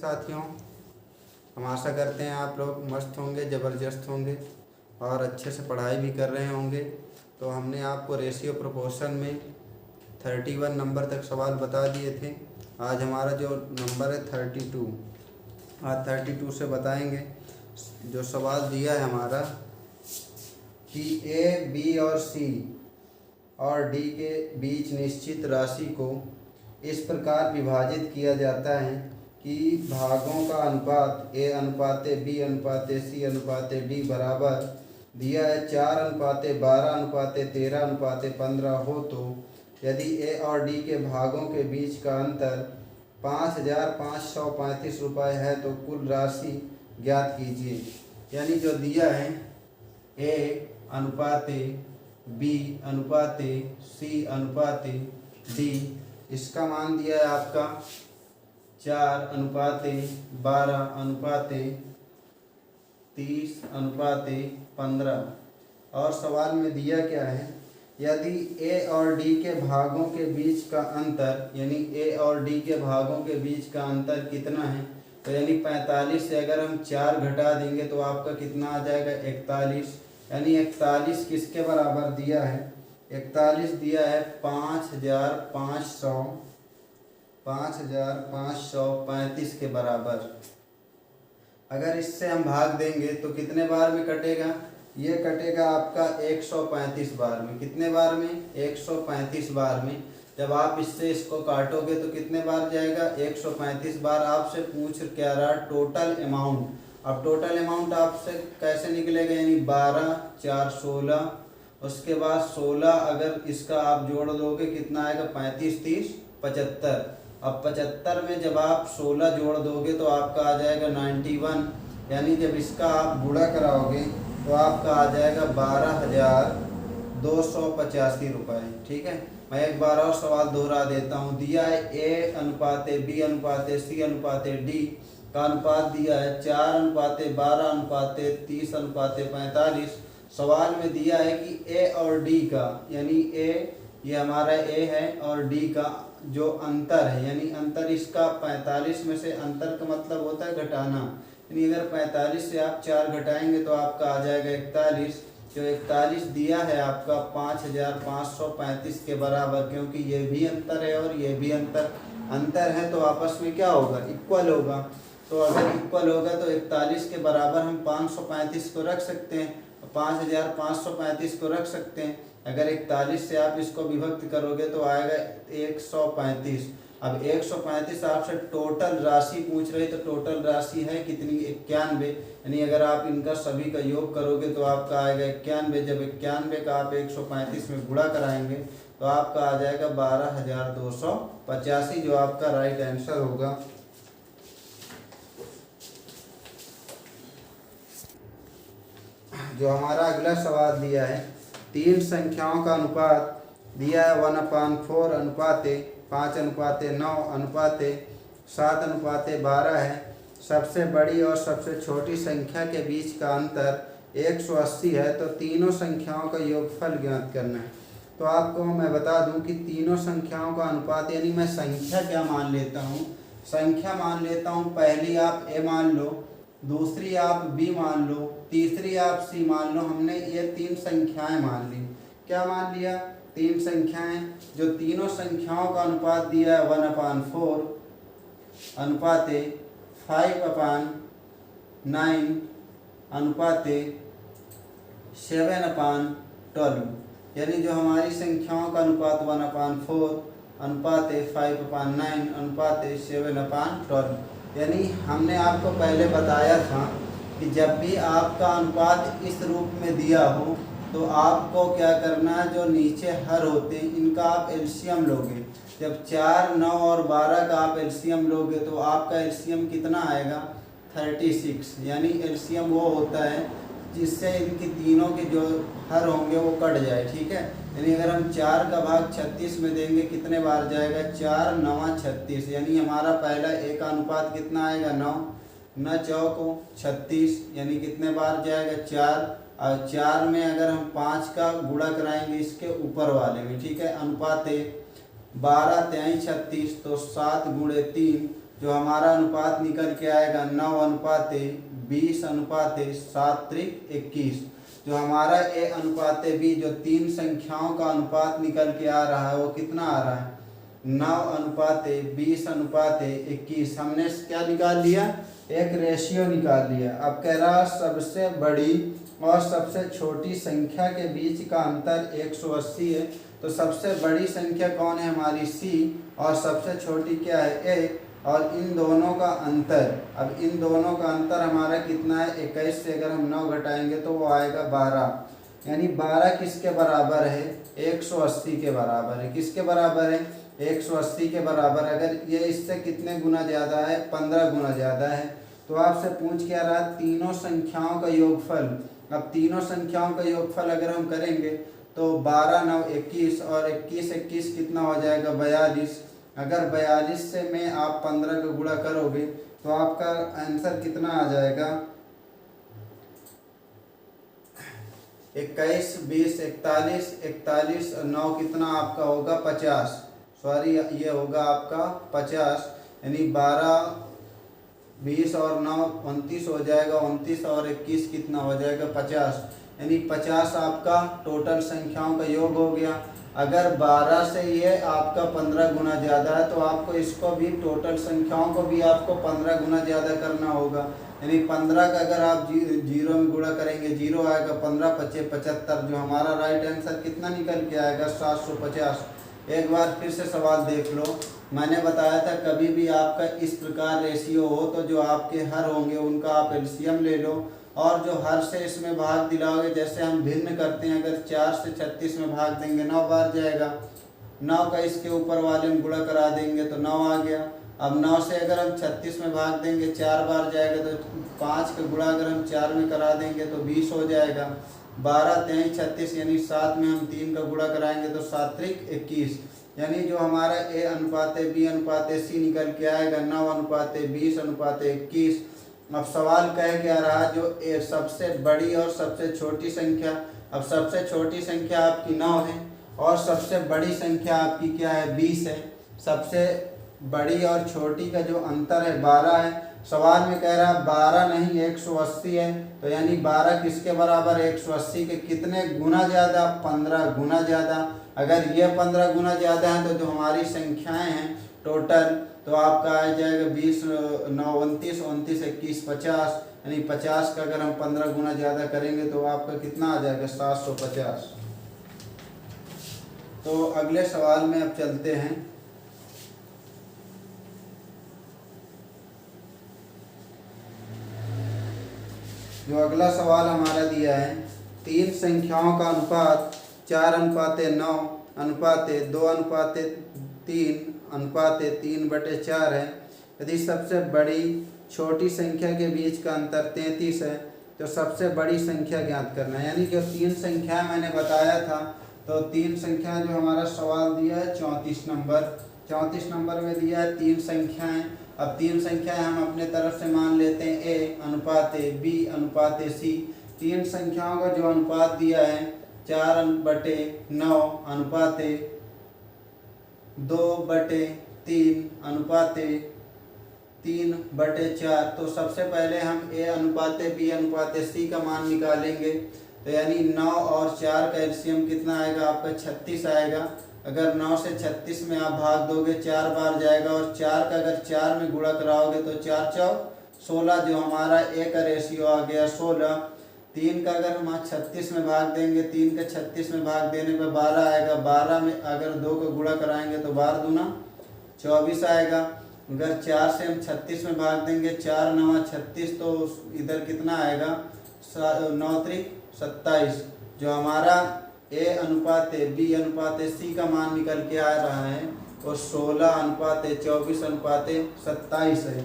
साथियों, हम आशा करते हैं आप लोग मस्त होंगे, ज़बरदस्त होंगे और अच्छे से पढ़ाई भी कर रहे होंगे। तो हमने आपको रेशियो प्रोपोर्शन में 31 नंबर तक सवाल बता दिए थे। आज हमारा जो नंबर है 32, आज 32 से बताएंगे। जो सवाल दिया है हमारा कि ए, बी और सी और डी के बीच निश्चित राशि को इस प्रकार विभाजित किया जाता है कि भागों का अनुपात ए अनुपाते बी अनुपाते सी अनुपाते डी बराबर दिया है 4:12:13:15 हो, तो यदि ए और डी के भागों के बीच का अंतर 5,535 रुपये है तो कुल राशि ज्ञात कीजिए। यानी जो दिया है ए अनुपाते बी अनुपाते सी अनुपाते डी, इसका मान दिया है आपका 4:12:30:15 और सवाल में दिया क्या है, यदि ए और डी के भागों के बीच का अंतर, यानी ए और डी के भागों के बीच का अंतर कितना है, तो यानी 45 से अगर हम 4 घटा देंगे तो आपका कितना आ जाएगा 41। यानी 41 किसके बराबर दिया है, 41 दिया है 5,535 के बराबर। अगर इससे हम भाग देंगे तो कितने बार में कटेगा, ये कटेगा आपका 135 बार में। कितने बार में, 135 बार में। जब आप इससे इसको काटोगे तो कितने बार जाएगा, 135 बार। आपसे पूछ क्या रहा, टोटल अमाउंट। अब टोटल अमाउंट आपसे कैसे निकलेगा, यानी 12 4 16, उसके बाद 16 अगर इसका आप जोड़ दोगे कितना आएगा, 35 30 75। अब 75 में जब आप 16 जोड़ दोगे तो आपका आ जाएगा 91। यानी जब इसका आप गुणा कराओगे तो आपका आ जाएगा 12,285 रुपये। ठीक है, मैं एक बार और सवाल दोहरा देता हूँ। दिया है ए अनुपाते बी अनुपाते सी अनुपाते डी का अनुपात दिया है 4:12:30:45। सवाल में दिया है कि ए और डी का, यानी ए ये हमारा ए है और डी का जो अंतर है, यानी अंतर इसका 45 में से, अंतर का मतलब होता है घटाना। यानी अगर 45 से आप 4 घटाएंगे तो आपका आ जाएगा 41। जो 41 दिया है आपका 5,535 के बराबर, क्योंकि ये भी अंतर है और ये भी अंतर है तो आपस में क्या होगा, इक्वल होगा। तो अगर इक्वल होगा तो 41 के बराबर हम 535 को रख सकते हैं, 5,535 को रख सकते हैं। अगर 41 से आप इसको विभक्त करोगे तो आएगा 135। अब 135 आपसे टोटल राशि पूछ रही, तो टोटल राशि है कितनी, 91। यानी अगर आप इनका सभी का योग करोगे तो आपका आएगा 91। जब 91 का आप 135 में गुणा कराएंगे तो आपका आ जाएगा 12,285, जो आपका राइट आंसर होगा। जो हमारा अगला सवाल दिया है, 3 संख्याओं का अनुपात दिया है 1/4 अनुपाते 5:9 अनुपाते 7:12 है। सबसे बड़ी और सबसे छोटी संख्या के बीच का अंतर 180 है, तो तीनों संख्याओं का योगफल ज्ञात करना है। तो आपको मैं बता दूं कि तीनों संख्याओं का अनुपात, यानी मैं संख्या क्या मान लेता हूं, संख्या मान लेता हूं। पहली आप ए मान लो, दूसरी आप बी मान लो, तीसरी आप सी मान लो। हमने ये 3 संख्याएं मान ली। क्या मान लिया, 3 संख्याएं। जो तीनों संख्याओं का अनुपात दिया है 1/4 अनुपाते 5/9 अनुपाते 7/12। यानी जो हमारी संख्याओं का अनुपात 1/4 अनुपाते 5/9 अनुपाते 7/12। यानी हमने आपको पहले बताया था कि जब भी आपका अनुपात इस रूप में दिया हो तो आपको क्या करना है, जो नीचे हर होते हैं इनका आप एलसीएम लोगे। जब 4 9 और 12 का आप एलसीएम लोगे तो आपका एलसीएम कितना आएगा, 36। यानी एलसीएम वो होता है जिससे इनकी तीनों के जो हर होंगे वो कट जाए। ठीक है, यानी अगर हम 4 का भाग 36 में देंगे कितने बार जाएगा, 4 9 36। यानी हमारा पहला ए का अनुपात कितना आएगा, 9 9 चौको 36। यानी कितने बार जाएगा, 4। और 4 में अगर हम 5 का गुणा कराएंगे इसके ऊपर वाले में, ठीक है, अनुपात 12 3 36, तो 7 × 3 जो हमारा अनुपात निकल के आएगा 9:20:7:21। जो हमारा ए अनुपात बी जो तीन संख्याओं का अनुपात निकल के आ रहा है वो कितना आ रहा है 9:20:21। हमने क्या निकाल लिया, एक रेशियो निकाल लिया। अब कह रहा सबसे बड़ी और सबसे छोटी संख्या के बीच का अंतर 180 है। तो सबसे बड़ी संख्या कौन है हमारी सी, और सबसे छोटी क्या है ए, और इन दोनों का अंतर, अब इन दोनों का अंतर हमारा कितना है 21 से अगर हम 9 घटाएंगे तो वो आएगा 12। यानी 12 किसके बराबर है 180 के बराबर है। किसके बराबर है 180 के बराबर। अगर ये इससे कितने गुना ज़्यादा है 15 गुना ज़्यादा है। तो आपसे पूछ क्या रहा तीनों संख्याओं का योगफल। अब तीनों संख्याओं का योगफल अगर हम करेंगे तो 12 9 21 और 21 21 कितना हो जाएगा 42। अगर 42 से में आप 15 का गुणा करोगे तो आपका आंसर कितना आ जाएगा 21 20 41 41 और 9 कितना आपका होगा 50। सॉरी ये होगा आपका 50। यानी 12 20 और 9 29 हो जाएगा। 29 और 21 कितना हो जाएगा 50। यानी 50 आपका टोटल संख्याओं का योग हो गया। अगर 12 से ये आपका 15 गुना ज़्यादा है तो आपको इसको भी टोटल संख्याओं को भी आपको 15 गुना ज़्यादा करना होगा। यानी 15 का अगर आप जीरो में गुणा करेंगे जीरो आएगा, 15 5 75। जो हमारा राइट आंसर कितना निकल के आएगा 750। एक बार फिर से सवाल देख लो। मैंने बताया था कभी भी आपका इस प्रकार रेशियो हो तो जो आपके हर होंगे उनका आप एलसीएम ले लो, और जो हर से इसमें भाग दिलाओगे, जैसे हम भिन्न करते हैं, अगर 4 से 36 में भाग देंगे 9 बार जाएगा। 9 का इसके ऊपर वाले में गुणा करा देंगे तो 9 आ गया। अब 9 से अगर हम 36 में भाग देंगे 4 बार जाएगा, तो 5 का गुणा अगर हम 4 में करा देंगे तो 20 हो जाएगा। 12 23 36 यानी 7 में हम 3 का गुणा कराएंगे तो 7 त्रिक 21। यानी जो हमारा ए अनुपात बी अनुपात सी निकल के आएगा 9:20:21। अब सवाल कह क्या रहा जो सबसे बड़ी और सबसे छोटी संख्या। अब सबसे छोटी संख्या आपकी 9 है और सबसे बड़ी संख्या आपकी क्या है 20 है। सबसे बड़ी और छोटी का जो अंतर है 12 है। सवाल में कह रहा 12 नहीं 180 है। तो यानी 12 किसके बराबर 180 के कितने गुना ज़्यादा 15 गुना ज़्यादा। अगर ये 15 गुना ज़्यादा है तो जो हमारी संख्याएं हैं टोटल तो आपका आ जाएगा 20 9 29 29 21 50। यानी 50 का अगर हम 15 गुना ज़्यादा करेंगे तो आपका कितना आ जाएगा 750। तो अगले सवाल में अब चलते हैं। जो अगला सवाल हमारा दिया है तीन संख्याओं का अनुपात 4:9:2:3:3/4 है। यदि सबसे बड़ी छोटी संख्या के बीच का अंतर 33 है तो सबसे बड़ी संख्या ज्ञात करना है। यानी जो तीन संख्या मैंने बताया था तो तीन संख्या जो हमारा सवाल दिया है 34 नंबर। 34 नंबर में दिया है तीन संख्याएं। अब तीन संख्याएं हम अपने तरफ से मान लेते हैं ए अनुपात बी अनुपात सी। तीन संख्याओं का जो अनुपात दिया है 4/9 अनुपात 2/3 अनुपात 3/4। तो सबसे पहले हम ए अनुपात बी अनुपात सी का मान निकालेंगे। तो यानी 9 और 4 का एलसीएम कितना आएगा आपका 36 आएगा। अगर 9 से 36 में आप भाग दोगे 4 बार जाएगा, और 4 का अगर 4 में गुणा कराओगे तो 4 4 16 जो हमारा ए का रेशियो आ गया 16। 3 का अगर हम 36 में भाग देंगे 3 का 36 में भाग देने पर 12 आएगा। 12 में अगर 2 का गुणा कराएंगे तो 12 दूना 24 आएगा। अगर 4 से हम 36 में भाग देंगे 4 9 36 तो इधर कितना आएगा 9 त्रिक 27। जो हमारा ए अनुपात बी अनुपात सी का मान निकल के आ रहा है और 16:24:27 है।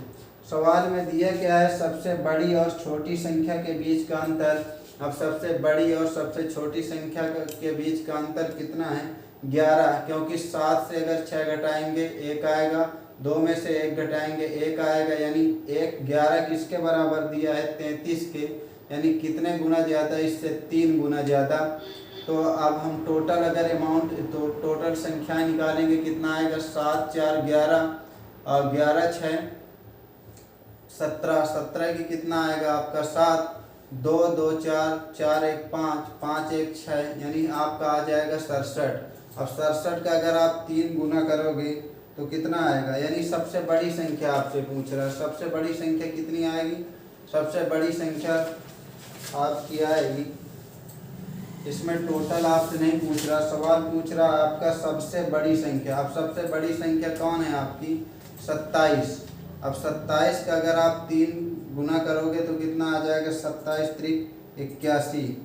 सवाल में दिया क्या है सबसे बड़ी और छोटी संख्या के बीच का अंतर। अब सबसे बड़ी और सबसे छोटी संख्या के बीच का अंतर कितना है 11, क्योंकि 7 से अगर 6 घटाएंगे 1 आएगा, 2 में से 1 घटाएंगे 1 आएगा। यानी 11 किसके बराबर दिया है 33 के। यानी कितने गुना ज़्यादा इससे 3 गुना ज़्यादा। तो अब हम टोटल अगर अमाउंट तो टोटल संख्या निकालेंगे कितना आएगा 7 4 11 और 11 6 17, 17 की कितना आएगा आपका 7, 2 2 4, 4 1 5, 5 1 6, यानी आपका आ जाएगा 67। अब 67 का अगर आप 3 गुना करोगे तो कितना आएगा, यानी सबसे बड़ी संख्या आपसे पूछ रहा है, सबसे बड़ी संख्या कितनी आएगी, सबसे बड़ी संख्या आपकी आएगी, इसमें टोटल आपसे नहीं पूछ रहा, सवाल पूछ रहा है आपका सबसे बड़ी संख्या। अब सबसे बड़ी संख्या कौन है आपकी, 27। अब 27 का अगर आप 3 गुना करोगे तो कितना आ जाएगा, 27 त्रिक 81,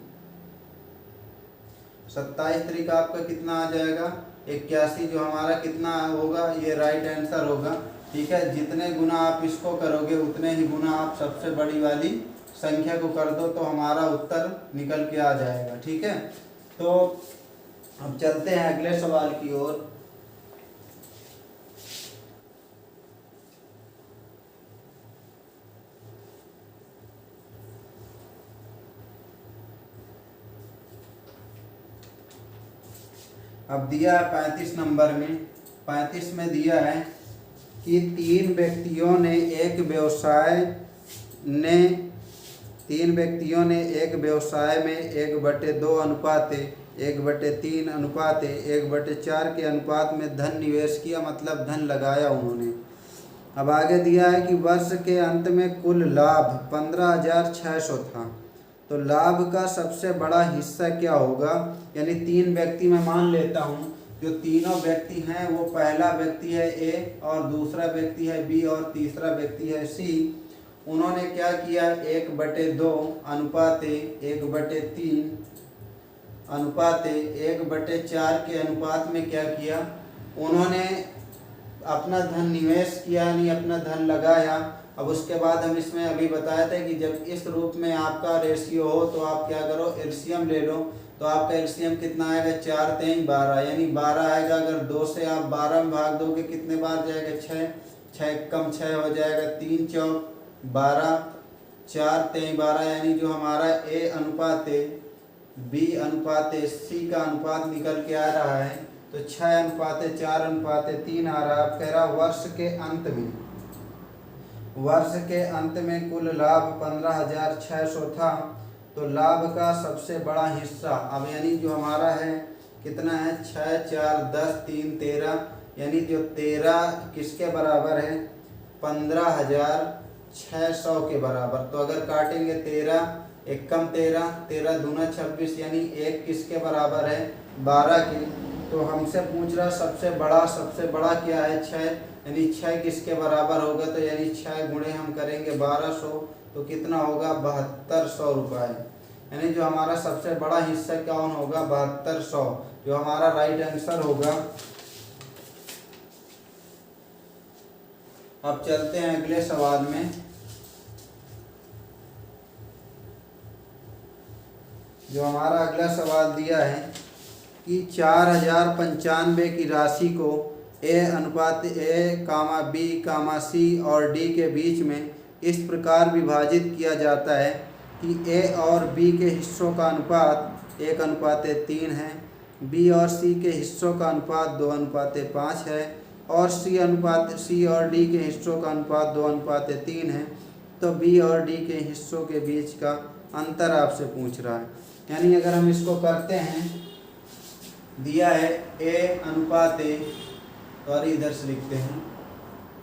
27 त्रिक आपका कितना आ जाएगा 81, जो हमारा कितना होगा, ये राइट आंसर होगा। ठीक है, जितने गुना आप इसको करोगे उतने ही गुना आप सबसे बड़ी वाली संख्या को कर दो तो हमारा उत्तर निकल के आ जाएगा। ठीक है, तो अब चलते हैं अगले सवाल की ओर। अब दिया है 35 नंबर में, 35 में दिया है कि तीन व्यक्तियों ने एक व्यवसाय में 1/2 अनुपात 1/3 अनुपात 1/4 के अनुपात में धन निवेश किया, मतलब धन लगाया उन्होंने। अब आगे दिया है कि वर्ष के अंत में कुल लाभ 15,600 था, तो लाभ का सबसे बड़ा हिस्सा क्या होगा, यानी 3 व्यक्ति मैं मान लेता हूँ, जो तीनों व्यक्ति हैं वो पहला व्यक्ति है ए और दूसरा व्यक्ति है बी और तीसरा व्यक्ति है सी। उन्होंने क्या किया, 1/2 अनुपात 1/3 अनुपात 1/4 के अनुपात में क्या किया, उन्होंने अपना धन निवेश किया, यानी अपना धन लगाया। अब उसके बाद हम इसमें अभी बताए थे कि जब इस रूप में आपका रेशियो हो तो आप क्या करो, एलसीएम ले लो, तो आपका एलसीएम कितना आएगा, 4 3 12, यानी 12 आएगा। अगर 2 से आप 12 में भाग दोगे कितने बार जाएगा, 6, 6 कम 6 हो जाएगा, 3 चौक 12, 4 3 12, यानी जो हमारा ए अनुपात बी अनुपात सी का अनुपात निकल के आ रहा है, तो 6:4:3 आ रहा है। अब कह रहा वर्ष के अंत में कुल लाभ 15,600 था, तो लाभ का सबसे बड़ा हिस्सा, अब यानी जो हमारा है कितना है, 6 4 10 3 13, यानी जो 13 किसके बराबर है, 15,600 के बराबर। तो अगर काटेंगे 13 एक कम 13, 13 दूना 26, यानी 1 किसके बराबर है, 12 के। तो हमसे पूछ रहा सबसे बड़ा क्या है, 6, यानी 6 किसके बराबर होगा, तो यानी 6 गुणे हम करेंगे 1200, तो कितना होगा, 7200 रुपये। यानी जो हमारा सबसे बड़ा हिस्सा कौन होगा, 7200, जो हमारा राइट आंसर होगा। अब चलते हैं अगले सवाल में। जो हमारा अगला सवाल दिया है कि 4095 की राशि को ए अनुपात ए कामा बी कामा सी और डी के बीच में इस प्रकार विभाजित किया जाता है कि ए और बी के हिस्सों का अनुपात 1:3 है, बी और सी के हिस्सों का अनुपात 2:5 है, और सी और डी के हिस्सों का अनुपात 2:3 है। तो बी और डी के हिस्सों के बीच का अंतर आपसे पूछ रहा है। यानी अगर हम इसको करते हैं, दिया है ए अनुपात ए, और इधर से लिखते हैं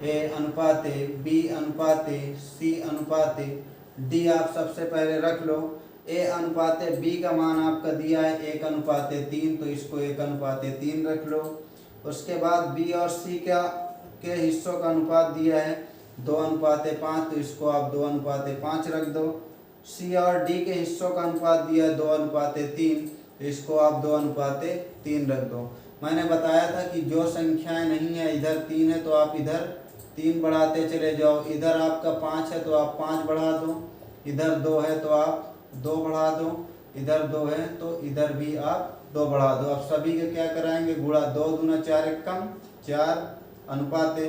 ए अनुपात ए, बी अनुपात ए, सी अनुपात ए, डी आप सबसे पहले रख लो। ए अनुपात बी का मान आपका दिया है 1:3, तो इसको 1:3 रख लो। उसके बाद बी और सी के हिस्सों का अनुपात दिया है 2:5, तो इसको आप 2:5 रख दो। सी और डी के हिस्सों का अनुपात दिया है 2:3, तो इसको आप 2:3 रख दो। मैंने बताया था कि जो संख्याएं नहीं है, इधर 3 है तो आप इधर 3 बढ़ाते चले जाओ, इधर आपका 5 है तो आप 5 बढ़ा दो, इधर 2 है तो आप 2 बढ़ा दो, इधर 2 है तो इधर भी आप 2 बढ़ा दो। अब सभी के क्या कराएंगे, गुणा, 2 दूना 4 एक कम 4 अनुपात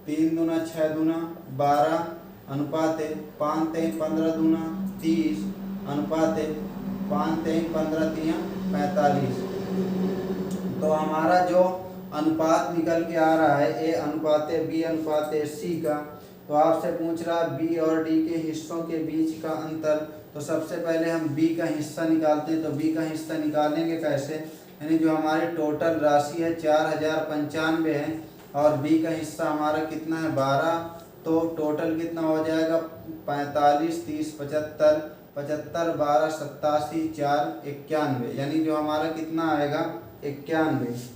3 दूना 6 दूना 12 अनुपात 5 3 15 दूना 30 अनुपात 5 3 15 3 45। तो हमारा जो अनुपात निकल के आ रहा है ए अनुपात बी अनुपात सी का, तो आपसे पूछ रहा है बी और डी के हिस्सों के बीच का अंतर। तो सबसे पहले हम बी का हिस्सा निकालते हैं। तो बी का हिस्सा निकालेंगे कैसे, यानी जो हमारी टोटल राशि है 4095 है और बी का हिस्सा हमारा कितना है 12, तो टोटल कितना हो जाएगा 45, 30, 75, 75, 12, 87, 4, 91, यानी जो हमारा कितना आएगा 91।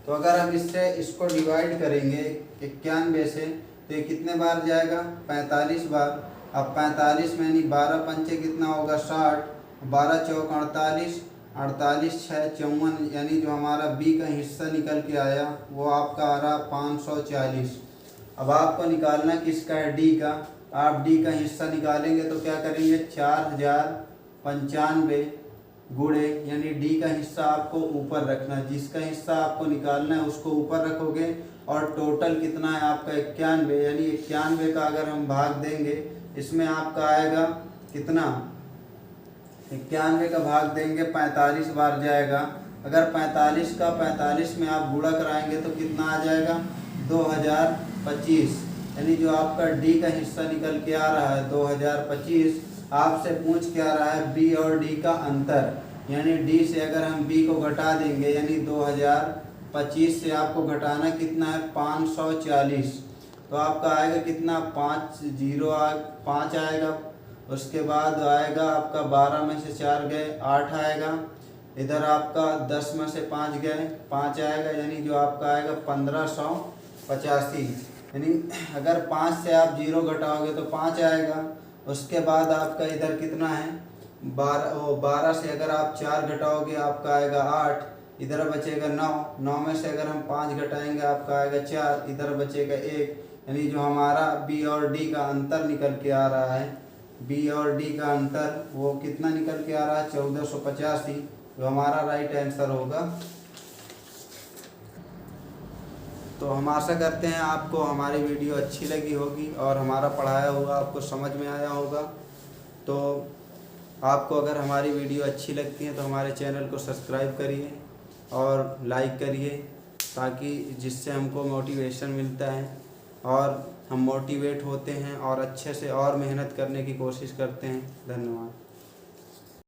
तो अगर हम इससे इसको डिवाइड करेंगे 91 से तो ये कितने बार जाएगा 45 बार। अब 45 में यानी 12 पंचे कितना होगा 60, 12 चौक 48, 48 6 54, यानी जो हमारा बी का हिस्सा निकल के आया वो आपका आ रहा 540। अब आपको निकालना किसका है डी का। आप डी का हिस्सा निकालेंगे तो क्या करेंगे 4095 गुणे, यानी डी का हिस्सा आपको ऊपर रखना है, जिसका हिस्सा आपको निकालना है उसको ऊपर रखोगे और टोटल कितना है आपका 91, यानी 91 का अगर हम भाग देंगे इसमें आपका आएगा कितना 91 का भाग देंगे 45 बार जाएगा। अगर 45 का 45 में आप गुणा कराएंगे तो कितना आ जाएगा 2025, यानी जो आपका डी का हिस्सा निकल के आ रहा है 2025। आपसे पूछ के आ रहा है बी और डी का अंतर, यानी डी से अगर हम बी को घटा देंगे यानी 2025 से आपको घटाना कितना है 540, तो आपका आएगा कितना 5 आएगा। उसके बाद आएगा आपका 12 में से 4 गए 8 आएगा, इधर आपका 10 में से 5 गए 5 आएगा, यानी जो आपका आएगा 1585, यानी अगर 5 से आप 0 घटाओगे तो 5 आएगा। उसके बाद आपका इधर कितना है 12 से अगर आप 4 घटाओगे आपका आएगा 8, इधर बचेगा 9, 9 में से अगर हम 5 घटाएंगे आपका आएगा 4, इधर बचेगा 1, यानी जो हमारा बी और डी का अंतर निकल के आ रहा है, बी और डी का अंतर वो कितना निकल के आ रहा है 1485, जो हमारा राइट आंसर होगा। तो हम आशा करते हैं आपको हमारी वीडियो अच्छी लगी होगी और हमारा पढ़ाया हुआ आपको समझ में आया होगा। तो आपको अगर हमारी वीडियो अच्छी लगती है तो हमारे चैनल को सब्सक्राइब करिए और लाइक करिए, ताकि जिससे हमको मोटिवेशन मिलता है और हम मोटिवेट होते हैं और अच्छे से और मेहनत करने की कोशिश करते हैं। धन्यवाद।